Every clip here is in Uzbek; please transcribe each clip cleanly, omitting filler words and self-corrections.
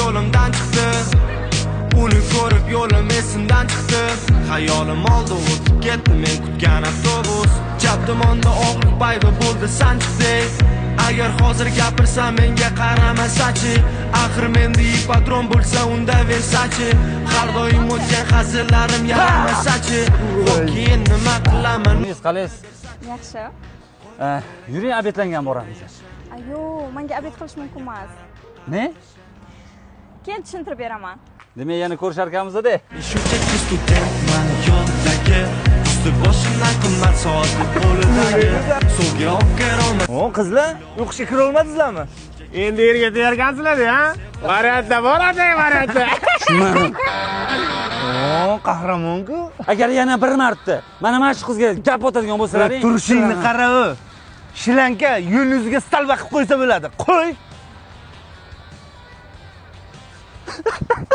yo'limdan chiqdi. Uni ko'rib yo'lim esimdan chiqdi. Hayolim oldi o'tib ketdi men kutgan avtobus. Chap tomonda og'riq paydo bo'ldi sanchiqdek. Agar hozir gapirsam menga qaramasachi, axir menda ipodrom bo'lsa unda Versace. Har doim o'tgan hazillarim yaramasachi, keyin nima qilaman? Qalaysiz? Yaxshi. Yuring, obedlangan boramiz. Ayo, menga obed qilish mumkin emas. Ne? Keyin tushuntirib beraman. Demak, yana ko'rishar ekanmiz-da. Shunchaki studentman yo'ldagi, usti boshimdan qimmat soatli qo'lidagi. Suvga oqarolmay. O, qizlar, o'qishga kira olmadingizlarmi? Endi yerga tayyorgansizlar-da, ha? Variantda boradi, variantda. Tushunmadim. O, qahramonku. Agar yana bir marta mana shu qizga gap otadigan bo'lsalaring, Turishingni qara-u. Shilanka yo'linizga salva qilib qo'ysa bo'ladi. Qo'y.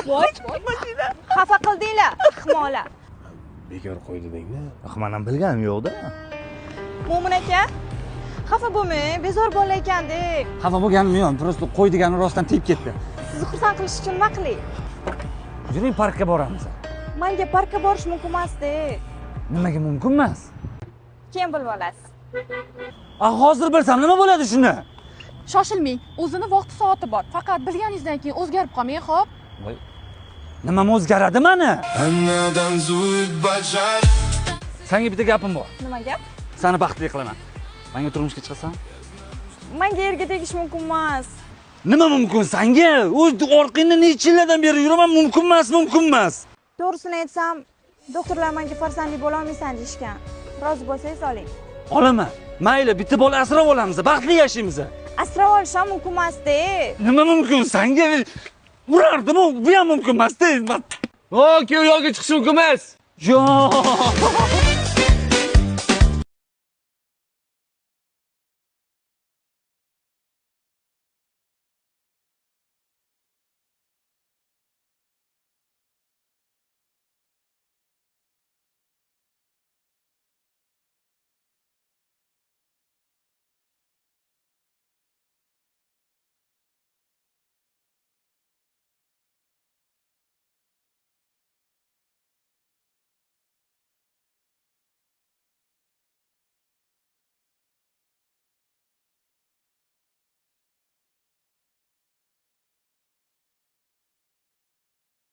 Voy, mashina. Xafa qildinglar, himola. Bekor qo'ydingmi? Men ham bilganim yo'q-da. Mo'min aka, xafa bo'lmang, bezor bola ekan-dek. xafa bo'lganim yo'q, prosta qo'y degani rostdan tegib ketdi. Sizni xursand qilish uchun nima qiling? Yuring, parkka boramiz. Menga parkka borish mumkin emas-dek. Nimaga mumkin emas? Keyin bilib olasiz. Hozir bilsam nima bo'ladi shuni? Shoshilmang, o'zini vaqti soati bor. Faqat bilganingizdan keyin o'zgarib qolmang, xo'p? Voy. Nimam o'zgaradi mani? Senga bitta gapim bor. Nima gap? Seni baxtli qilaman. Menga turmushga chiqasan? Menga erga tegish mumkin emas. Nima mumkin senga? O'z orqangda necha yillardan beri yuraman, mumkin emas, mumkin emas. To'g'risini aytsam, doktorlar menga farzandli bo'la olmaysan deyishgan. Rozi bo'lsangiz oling. Olaman. Mayli, bitta bola asrab olamiz, baxtli yashaymiz. Asrab olish ham mumkin emas-dek. Nima mumkin senga? Urardim, bu ham mumkin emas-da. O, kuyov yo'lga chiqish mumkin emas. Yo'q.